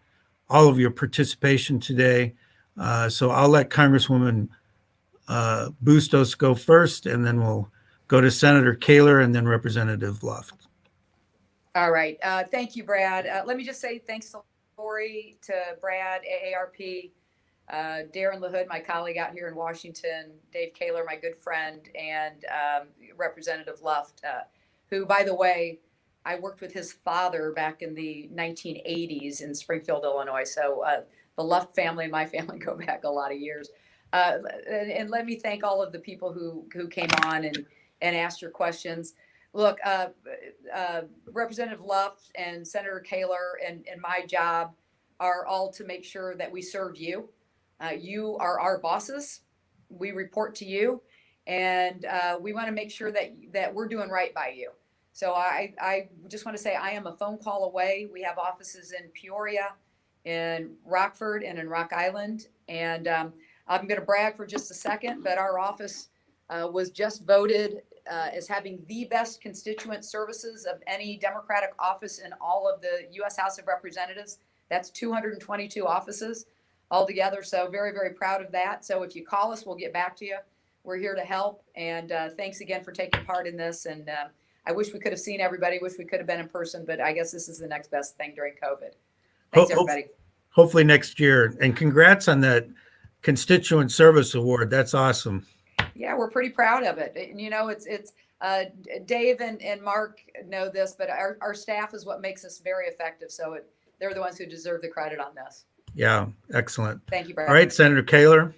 all of your participation today. So I'll let Congresswoman Bustos go first, and then we'll go to Senator Koehler and then Representative Luft.
All right. Thank you, Brad. Let me just say thanks to Lori, to Brad, AARP, Darin, LaHood, my colleague out here in Washington, Dave Koehler, my good friend, and Representative Luft, who, by the way, I worked with his father back in the 1980s in Springfield, Illinois. So the Luft family and my family go back a lot of years. And let me thank all of the people who came on and asked your questions. Look, Representative Luft and Senator Koehler and my job are all to make sure that we serve you. You are our bosses. We report to you, and we want to make sure that we're doing right by you. So I just want to say I am a phone call away. We have offices in Peoria, in Rockford, and in Rock Island. And I'm going to brag for just a second, but our office was just voted as having the best constituent services of any Democratic office in all of the U.S. House of Representatives. That's 222 offices altogether. So very, very proud of that. So if you call us, we'll get back to you. We're here to help. And thanks again for taking part in this. And I wish we could have seen everybody, wish we could have been in person, but I guess this is the next best thing during COVID. Thanks, everybody.
Hopefully next year. And congrats on that Constituent Service Award. That's awesome.
Yeah, we're pretty proud of it. And, it's Dave and Mark know this, but our staff is what makes us very effective. So they're the ones who deserve the credit on this.
Yeah, excellent.
Thank you, Brad.
All right, Senator Koehler.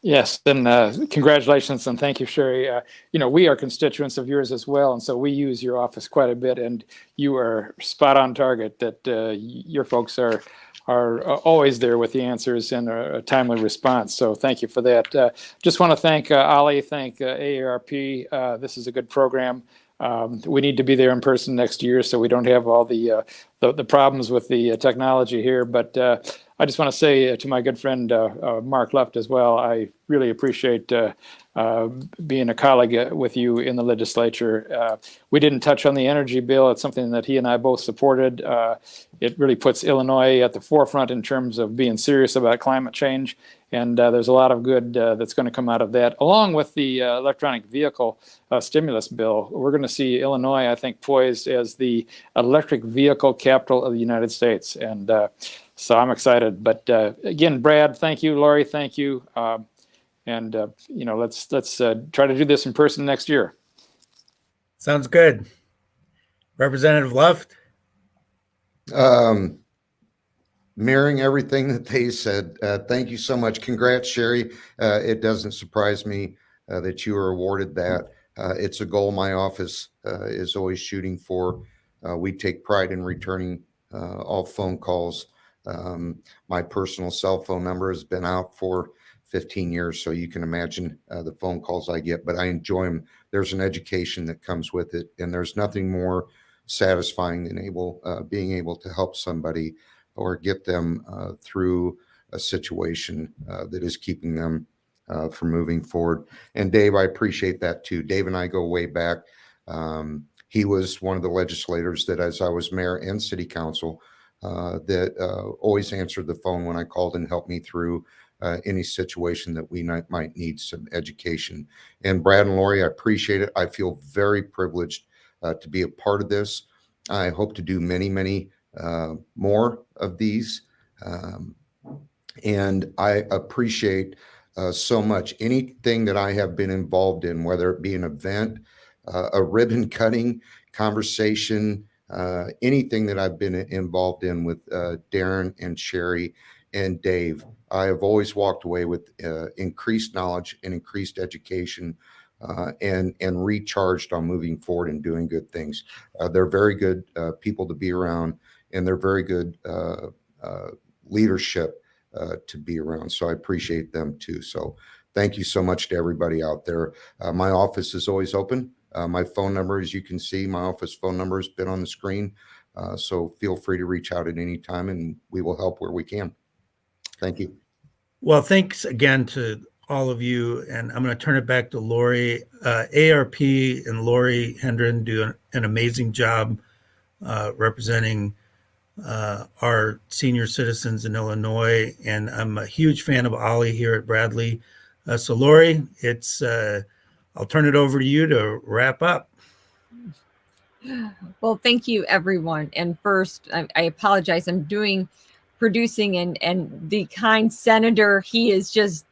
Yes, then congratulations and thank you, Cheri. We are constituents of yours as well, and so we use your office quite a bit, and you are spot on target that your folks are always there with the answers and a timely response. So thank you for that. Just want to thank OLLI, thank AARP. This is a good program. We need to be there in person next year so we don't have all the problems with the technology here. But I just want to say to my good friend Mark Luft as well, I really appreciate being a colleague with you in the legislature. We didn't touch on the energy bill. It's something that he and I both supported. It really puts Illinois at the forefront in terms of being serious about climate change. And there's a lot of good that's going to come out of that, along with the electronic vehicle stimulus bill. We're going to see Illinois, I think, poised as the electric vehicle capital of the United States. And so I'm excited. But again, Brad, thank you. Lori, thank you. Let's try to do this in person next year.
Sounds good. Representative Luft.
Mirroring everything that they said, thank you so much. Congrats, Cheri. It doesn't surprise me that you were awarded that. It's a goal my office is always shooting for. We take pride in returning all phone calls. My personal cell phone number has been out for 15 years, so you can imagine the phone calls I get, but I enjoy them. There's an education that comes with it, and there's nothing more satisfying than being able to help somebody or get them through a situation that is keeping them from moving forward. And Dave, I appreciate that too. Dave and I go way back. He was one of the legislators that, as I was mayor and city council, that always answered the phone when I called and helped me through any situation that we might need some education. And Brad and Lori, I appreciate it. I feel very privileged to be a part of this. I hope to do many, many more of these. And I appreciate so much anything that I have been involved in, whether it be an event, a ribbon cutting conversation, anything that I've been involved in with Darin and Cheri and Dave. I have always walked away with increased knowledge and increased education and recharged on moving forward and doing good things. They're very good people to be around, and they're very good leadership to be around. So I appreciate them too. So thank you so much to everybody out there. My office is always open. My phone number, as you can see, my office phone number has been on the screen. So feel free to reach out at any time and we will help where we can. Thank you.
Well, thanks again to all of you. And I'm going to turn it back to Lori. AARP and Lori Hendren do an amazing job representing our senior citizens in Illinois. And I'm a huge fan of OLLI here at Bradley. So Lori, I'll turn it over to you to wrap up.
Well, thank you, everyone. And first, I apologize. I'm producing and the kind senator, he is just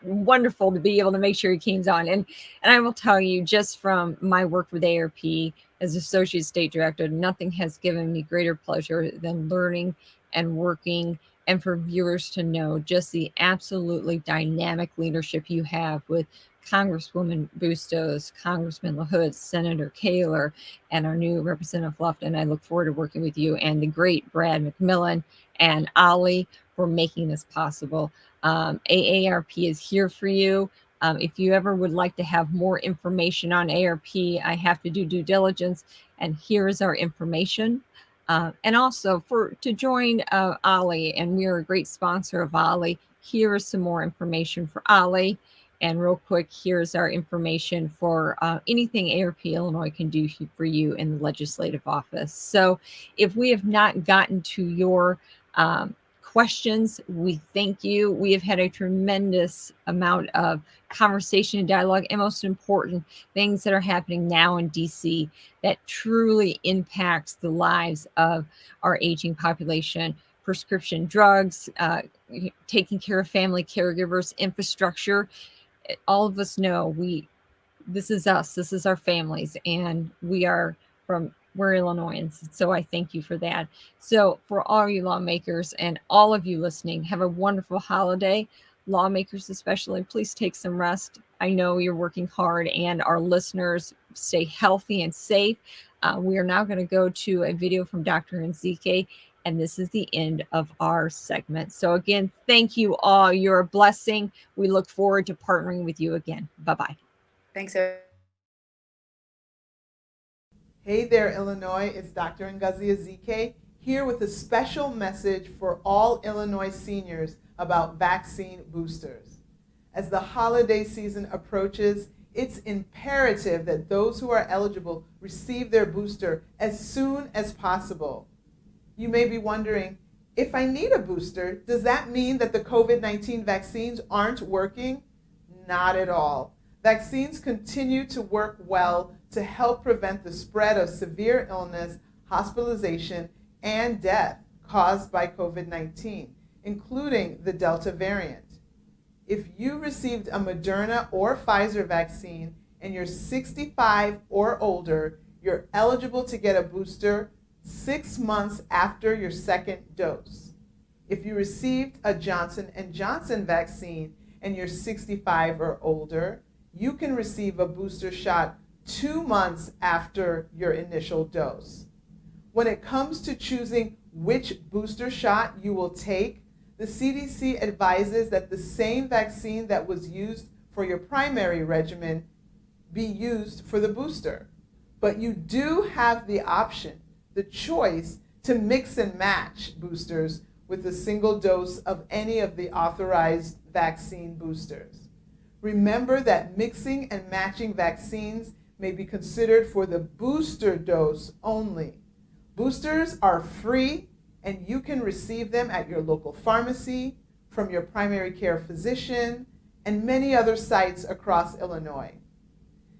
wonderful to be able to make sure he came on. And I will tell you, just from my work with AARP as Associate State Director, nothing has given me greater pleasure than learning and working, and for viewers to know just the absolutely dynamic leadership you have with Congresswoman Bustos, Congressman LaHood, Senator Koehler, and our new Representative Luft. And I look forward to working with you and the great Brad McMillan and OLLI for making this possible. AARP is here for you. If you ever would like to have more information on AARP, I have to do due diligence, and here is our information. And also to join OLLI, and we are a great sponsor of OLLI, here is some more information for OLLI. And real quick, here's our information for anything AARP Illinois can do for you in the legislative office. So if we have not gotten to your questions, we thank you. We have had a tremendous amount of conversation and dialogue, and most important, things that are happening now in DC that truly impacts the lives of our aging population. Prescription drugs, taking care of family caregivers, infrastructure. All of us know this is us, this is our families, and we are from we're Illinoisans. So I thank you for that. So for all you lawmakers and all of you listening, have a wonderful holiday. Lawmakers especially, please take some rest. I know you're working hard, and our listeners, stay healthy and safe. We are now going to go to a video from Dr. Nzike, and this is the end of our segment. So again, thank you all. You're a blessing. We look forward to partnering with you again. Bye-bye.
Thanks.
Hey there, Illinois. It's Dr. Ngozi Ezike here with a special message for all Illinois seniors about vaccine boosters. As the holiday season approaches, it's imperative that those who are eligible receive their booster as soon as possible. You may be wondering, if I need a booster, does that mean that the COVID-19 vaccines aren't working? Not at all. Vaccines continue to work well to help prevent the spread of severe illness, hospitalization, and death caused by COVID-19, including the Delta variant. If you received a Moderna or Pfizer vaccine and you're 65 or older, you're eligible to get a booster 6 months after your second dose. If you received a Johnson & Johnson vaccine and you're 65 or older, you can receive a booster shot 2 months after your initial dose. When it comes to choosing which booster shot you will take, the CDC advises that the same vaccine that was used for your primary regimen be used for the booster. But you do have the option, the choice, to mix and match boosters with a single dose of any of the authorized vaccine boosters. Remember that mixing and matching vaccines may be considered for the booster dose only. Boosters are free, and you can receive them at your local pharmacy, from your primary care physician, and many other sites across Illinois.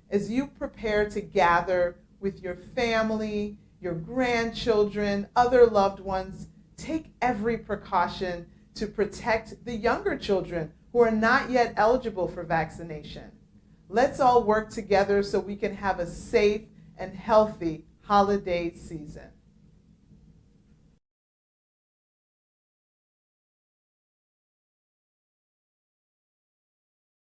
As you prepare to gather with your family, your grandchildren, other loved ones, take every precaution to protect the younger children who are not yet eligible for vaccination. Let's all work together so we can have a safe and healthy holiday season.